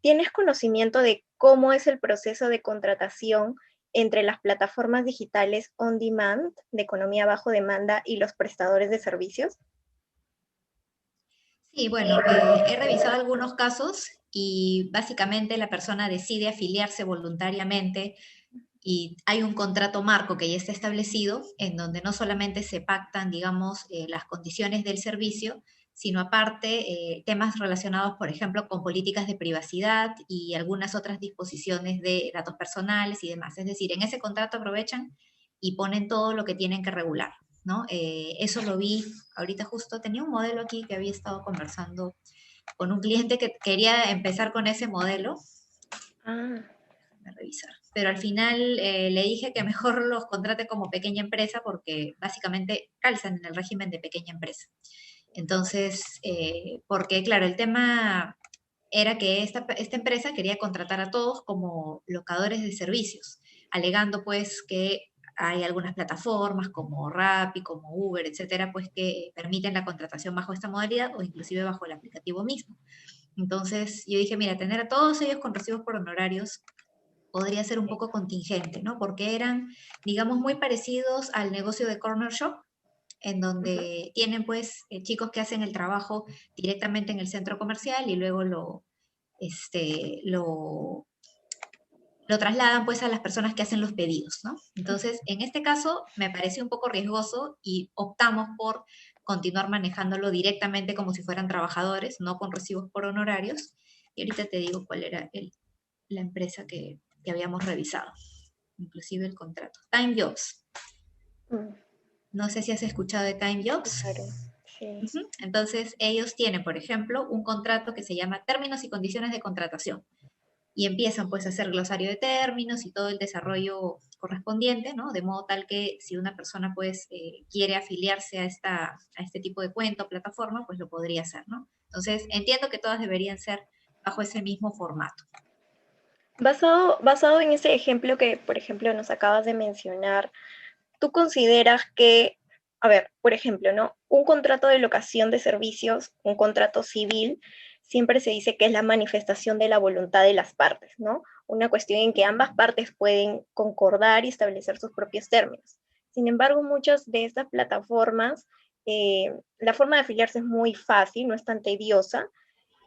¿tienes conocimiento de cómo es el proceso de contratación entre las plataformas digitales on demand, de economía bajo demanda, y los prestadores de servicios? Sí, bueno, he revisado algunos casos y básicamente la persona decide afiliarse voluntariamente y hay un contrato marco que ya está establecido en donde no solamente se pactan, digamos, las condiciones del servicio, sino aparte temas relacionados, por ejemplo, con políticas de privacidad y algunas otras disposiciones de datos personales y demás. Es decir, en ese contrato aprovechan y ponen todo lo que tienen que regular, ¿no? Eso lo vi ahorita justo, tenía un modelo aquí que había estado conversando con un cliente que quería empezar con ese modelo. Ah, Déjame revisar. Pero al final le dije que mejor los contrate como pequeña empresa porque básicamente calzan en el régimen de pequeña empresa. Entonces, porque claro, el tema era que esta empresa quería contratar a todos como locadores de servicios, alegando pues que hay algunas plataformas como Rappi, como Uber, etcétera, pues que permiten la contratación bajo esta modalidad o inclusive bajo el aplicativo mismo. Entonces yo dije, mira, tener a todos ellos con recibos por honorarios podría ser un poco contingente, ¿no? Porque eran, digamos, muy parecidos al negocio de Corner Shop, en ujú. donde tienen pues chicos que hacen el trabajo directamente en el centro comercial y luego lo trasladan pues a las personas que hacen los pedidos, ¿no? Entonces, en este caso me pareció un poco riesgoso y optamos por continuar manejándolo directamente como si fueran trabajadores, no con recibos por honorarios. Y ahorita te digo cuál era la empresa que habíamos revisado, inclusive el contrato. Time Jobs. Mm, No sé si has escuchado de Time Jobs. claro, sí. Ujú. Entonces, ellos tienen, por ejemplo, un contrato que se llama Términos y Condiciones de Contratación. Y empiezan pues a hacer glosario de términos y todo el desarrollo correspondiente, ¿no? De modo tal que si una persona pues quiere afiliarse a este tipo de cuenta o plataforma, pues lo podría hacer, ¿no? Entonces, entiendo que todas deberían ser bajo ese mismo formato. Basado en ese ejemplo que, por ejemplo, nos acabas de mencionar, ¿tú consideras que, a ver, por ejemplo, ¿no? Un contrato de locación de servicios, un contrato civil, siempre se dice que es la manifestación de la voluntad de las partes, ¿no? Una cuestión en que ambas partes pueden concordar y establecer sus propios términos. Sin embargo, muchas de estas plataformas, la forma de afiliarse es muy fácil, no es tan tediosa,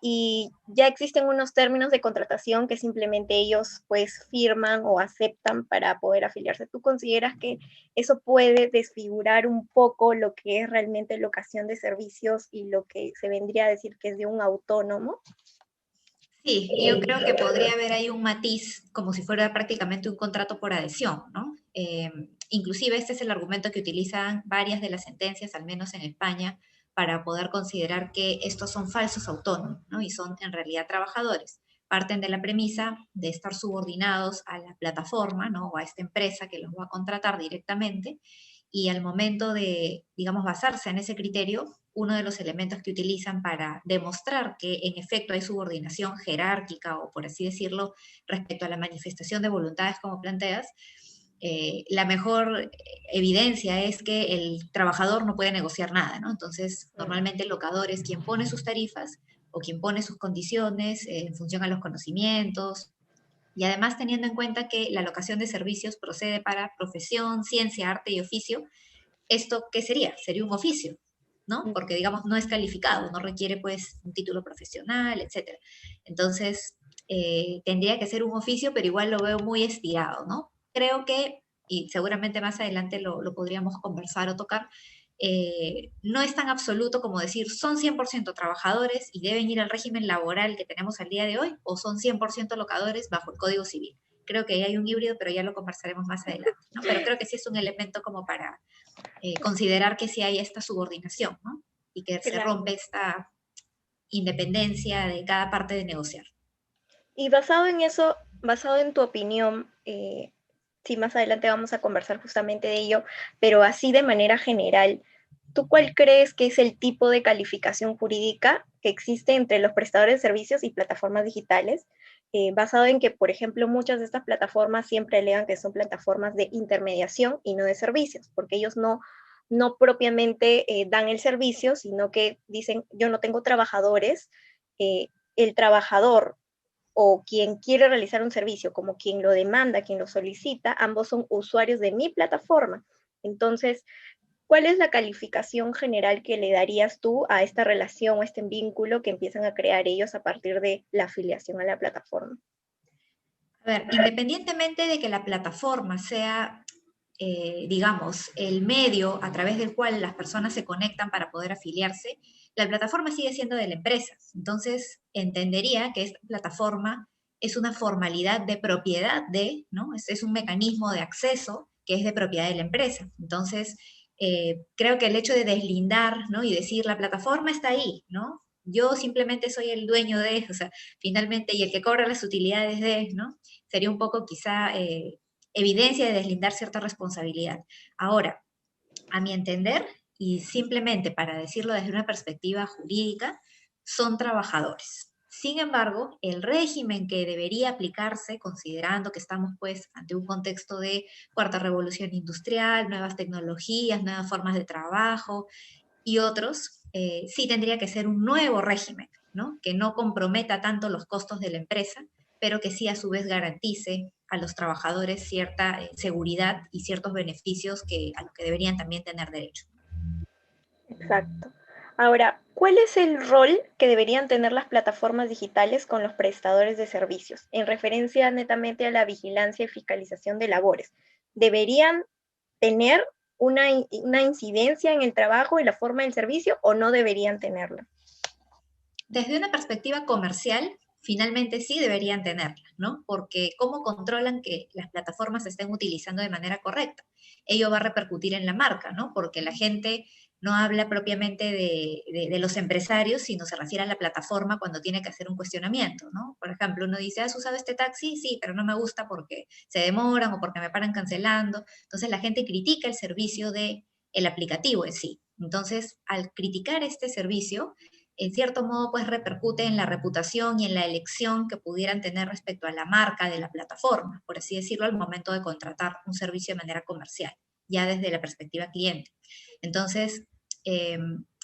y ya existen unos términos de contratación que simplemente ellos pues firman o aceptan para poder afiliarse. ¿Tú consideras que eso puede desfigurar un poco lo que es realmente locación de servicios y lo que se vendría a decir que es de un autónomo? Sí, yo creo que podría haber ahí un matiz como si fuera prácticamente un contrato por adhesión, ¿no? Inclusive este es el argumento que utilizan varias de las sentencias, al menos en España, para poder considerar que estos son falsos autónomos, ¿no? Y son en realidad trabajadores. Parten de la premisa de estar subordinados a la plataforma, ¿no? O a esta empresa que los va a contratar directamente y al momento de, digamos, basarse en ese criterio, uno de los elementos que utilizan para demostrar que en efecto hay subordinación jerárquica o por así decirlo respecto a la manifestación de voluntades como planteas, la mejor evidencia es que el trabajador no puede negociar nada, ¿no? Entonces, normalmente el locador es quien pone sus tarifas o quien pone sus condiciones en función a los conocimientos, y además teniendo en cuenta que la locación de servicios procede para profesión, ciencia, arte y oficio, ¿esto qué sería? Sería un oficio, ¿no? Porque, digamos, no es calificado, no requiere, pues, un título profesional, etcétera. Entonces, tendría que ser un oficio, pero igual lo veo muy estirado, ¿no? Creo que, y seguramente más adelante lo podríamos conversar o tocar, no es tan absoluto como decir son 100% trabajadores y deben ir al régimen laboral que tenemos al día de hoy o son 100% locadores bajo el Código Civil. Creo que hay un híbrido, pero ya lo conversaremos más adelante, ¿no? Pero creo que sí es un elemento como para considerar que sí hay esta subordinación, ¿no? Y que se rompe Claro. esta independencia de cada parte de negociar. Y basado en eso, basado en tu opinión, sí, más adelante vamos a conversar justamente de ello, pero así de manera general, ¿tú cuál crees que es el tipo de calificación jurídica que existe entre los prestadores de servicios y plataformas digitales? Basado en que, por ejemplo, muchas de estas plataformas siempre alegan que son plataformas de intermediación y no de servicios, porque ellos no propiamente dan el servicio, sino que dicen, yo no tengo trabajadores, el trabajador o quien quiere realizar un servicio como quien lo demanda, quien lo solicita, ambos son usuarios de mi plataforma. Entonces, ¿cuál es la calificación general que le darías tú a esta relación o este vínculo que empiezan a crear ellos a partir de la afiliación a la plataforma? A ver, independientemente de que la plataforma sea, digamos, el medio a través del cual las personas se conectan para poder afiliarse, la plataforma sigue siendo de la empresa. Entonces, entendería que esta plataforma es una formalidad de propiedad de, ¿no? Es un mecanismo de acceso que es de propiedad de la empresa. Entonces, creo que el hecho de deslindar, ¿no? Y decir, la plataforma está ahí, ¿no? Yo simplemente soy el dueño de, o sea, finalmente, y el que cobra las utilidades de, ¿no? Sería un poco quizá evidencia de deslindar cierta responsabilidad. Ahora, a mi entender, y simplemente para decirlo desde una perspectiva jurídica, son trabajadores. Sin embargo, el régimen que debería aplicarse, considerando que estamos pues ante un contexto de cuarta revolución industrial, nuevas tecnologías, nuevas formas de trabajo y otros, sí tendría que ser un nuevo régimen, ¿no? Que no comprometa tanto los costos de la empresa, pero que sí a su vez garantice a los trabajadores cierta seguridad y ciertos beneficios a los que deberían también tener derecho. Exacto. Ahora, ¿cuál es el rol que deberían tener las plataformas digitales con los prestadores de servicios en referencia netamente a la vigilancia y fiscalización de labores? ¿Deberían tener una incidencia en el trabajo y la forma del servicio o no deberían tenerla? Desde una perspectiva comercial, finalmente sí deberían tenerla, ¿no? Porque ¿cómo controlan que las plataformas se estén utilizando de manera correcta? Ello va a repercutir en la marca, ¿no? Porque la gente no habla propiamente de los empresarios, sino se refiere a la plataforma cuando tiene que hacer un cuestionamiento, ¿no? Por ejemplo, uno dice, ¿has usado este taxi? Sí, pero no me gusta porque se demoran o porque me paran cancelando. Entonces la gente critica el servicio del aplicativo en sí. Entonces, al criticar este servicio, en cierto modo, pues repercute en la reputación y en la elección que pudieran tener respecto a la marca de la plataforma, por así decirlo, al momento de contratar un servicio de manera comercial, ya desde la perspectiva cliente. Entonces, eh,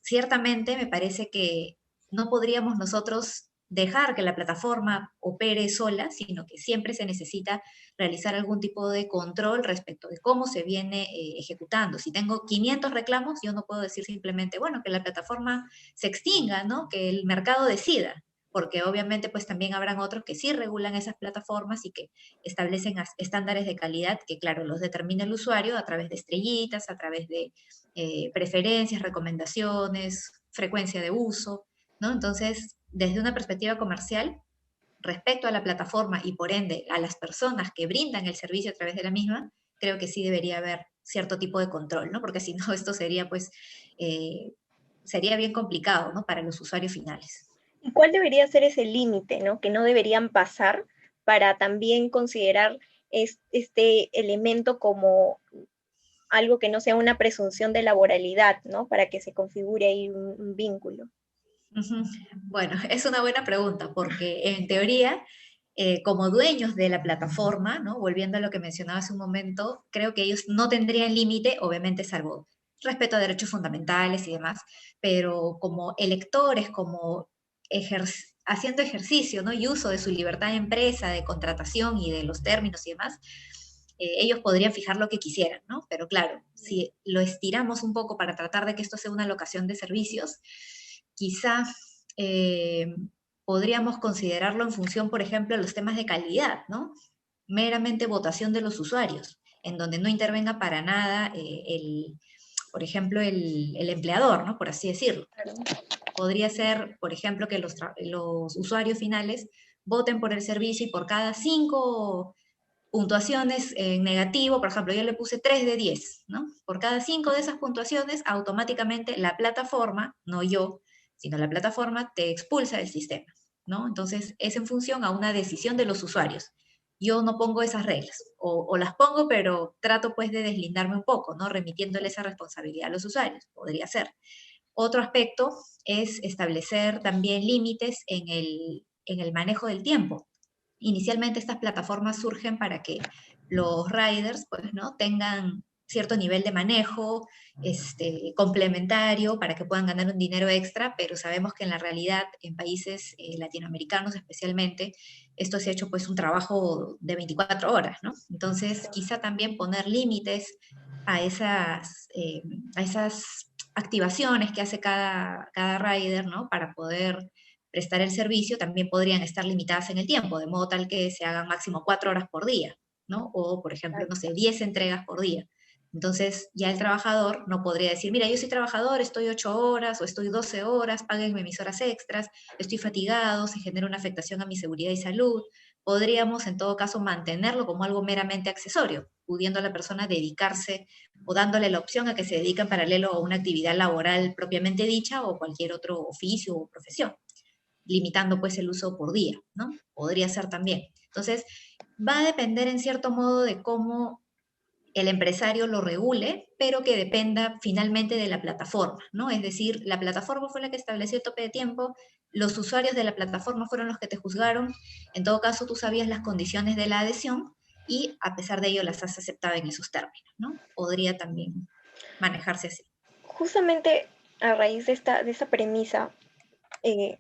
ciertamente me parece que no podríamos nosotros dejar que la plataforma opere sola, sino que siempre se necesita realizar algún tipo de control respecto de cómo se viene ejecutando. Si tengo 500 reclamos, yo no puedo decir simplemente, bueno, que la plataforma se extinga, ¿no? Que el mercado decida, porque obviamente pues también habrán otros que sí regulan esas plataformas y que establecen estándares de calidad que, claro, los determina el usuario a través de estrellitas, a través de preferencias, recomendaciones, frecuencia de uso, ¿no? Entonces, desde una perspectiva comercial, respecto a la plataforma y por ende a las personas que brindan el servicio a través de la misma, creo que sí debería haber cierto tipo de control, ¿no? Porque si no, esto sería pues, sería bien complicado, ¿no? Para los usuarios finales. ¿Y cuál debería ser ese límite, ¿no? Que no deberían pasar para también considerar este elemento como algo que no sea una presunción de laboralidad, ¿no? Para que se configure ahí un vínculo. Ujú. Bueno, es una buena pregunta porque en teoría, como dueños de la plataforma, ¿no? Volviendo a lo que mencionaba hace un momento, creo que ellos no tendrían límite, obviamente salvo respeto a derechos fundamentales y demás, pero como electores, como haciendo ejercicio, ¿no? Y uso de su libertad de empresa, de contratación y de los términos y demás, ellos podrían fijar lo que quisieran, ¿no? Pero claro, si lo estiramos un poco para tratar de que esto sea una locación de servicios, quizá eh, podríamos considerarlo en función, por ejemplo, de los temas de calidad, ¿no? Meramente votación de los usuarios, en donde no intervenga para nada por ejemplo, el empleador, ¿no? Por así decirlo. Claro. Podría ser, por ejemplo, que los usuarios finales voten por el servicio y por cada 5 puntuaciones en negativo, por ejemplo, yo le puse 3 de 10, ¿no? Por cada 5 de esas puntuaciones, automáticamente la plataforma, no yo, sino la plataforma te expulsa del sistema, ¿no? Entonces, es en función a una decisión de los usuarios. Yo no pongo esas reglas, o las pongo, pero trato pues de deslindarme un poco, ¿no? Remitiéndole esa responsabilidad a los usuarios, podría ser. Otro aspecto es establecer también límites en el manejo del tiempo. Inicialmente estas plataformas surgen para que los riders pues, ¿no? tengan cierto nivel de manejo complementario para que puedan ganar un dinero extra, pero sabemos que en la realidad, en países latinoamericanos especialmente, esto se ha hecho pues un trabajo de 24 horas, ¿no? Entonces, quizá también poner límites a esas activaciones que hace cada rider, ¿no? Para poder prestar el servicio, también podrían estar limitadas en el tiempo, de modo tal que se hagan máximo 4 horas por día, ¿no? O, por ejemplo, no sé, 10 entregas por día. Entonces, ya el trabajador no podría decir, mira, yo soy trabajador, estoy 8 horas o estoy 12 horas, páguenme mis horas extras, estoy fatigado, se genera una afectación a mi seguridad y salud. Podríamos, en todo caso, mantenerlo como algo meramente accesorio, pudiendo a la persona dedicarse o dándole la opción a que se dedique en paralelo a una actividad laboral propiamente dicha o cualquier otro oficio o profesión, limitando pues el uso por día, ¿no? Podría ser también. Entonces, va a depender en cierto modo de cómo el empresario lo regule, pero que dependa finalmente de la plataforma, ¿no? Es decir, la plataforma fue la que estableció el tope de tiempo, los usuarios de la plataforma fueron los que te juzgaron, en todo caso tú sabías las condiciones de la adhesión y a pesar de ello las has aceptado en esos términos, ¿no? Podría también manejarse así. Justamente a raíz de esta premisa, eh,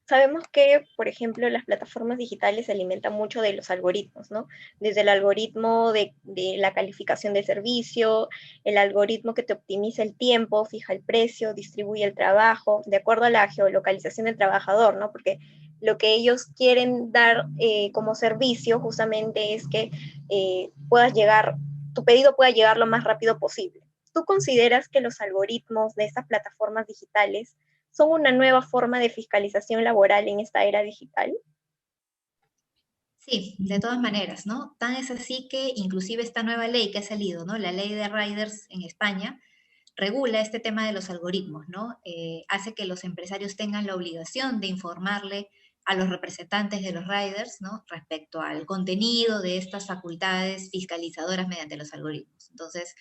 sabemos que, por ejemplo, las plataformas digitales se alimentan mucho de los algoritmos, ¿no? Desde el algoritmo de la calificación de servicio, el algoritmo que te optimiza el tiempo, fija el precio, distribuye el trabajo, de acuerdo a la geolocalización del trabajador, ¿no? Porque lo que ellos quieren dar como servicio justamente es que puedas llegar, tu pedido pueda llegar lo más rápido posible. ¿Tú consideras que los algoritmos de estas plataformas digitales son una nueva forma de fiscalización laboral en esta era digital? Sí, de todas maneras, ¿no? Tan es así que inclusive esta nueva ley que ha salido, ¿no? La ley de riders en España, regula este tema de los algoritmos, ¿no? Hace que los empresarios tengan la obligación de informarle a los representantes de los riders, ¿no? Respecto al contenido de estas facultades fiscalizadoras mediante los algoritmos. Entonces,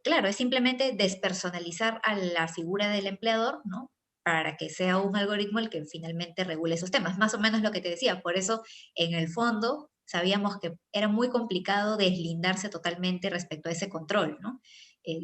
claro, es simplemente despersonalizar a la figura del empleador, ¿no? Para que sea un algoritmo el que finalmente regule esos temas. Más o menos lo que te decía. Por eso, en el fondo, sabíamos que era muy complicado deslindarse totalmente respecto a ese control, ¿no?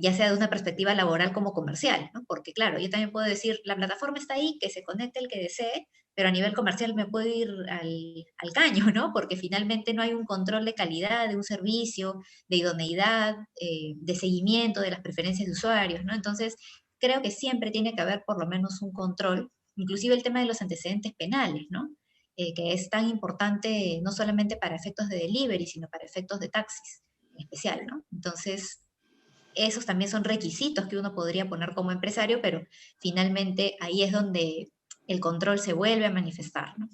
Ya sea de una perspectiva laboral como comercial, ¿no? Porque claro, yo también puedo decir, la plataforma está ahí, que se conecte el que desee, pero a nivel comercial me puedo ir al caño, ¿no? Porque finalmente no hay un control de calidad de un servicio, de idoneidad, de seguimiento de las preferencias de usuarios, ¿no? Entonces, creo que siempre tiene que haber por lo menos un control, inclusive el tema de los antecedentes penales, ¿no? Que es tan importante no solamente para efectos de delivery, sino para efectos de taxis en especial, ¿no? Entonces, esos también son requisitos que uno podría poner como empresario, pero finalmente ahí es donde el control se vuelve a manifestar, ¿no?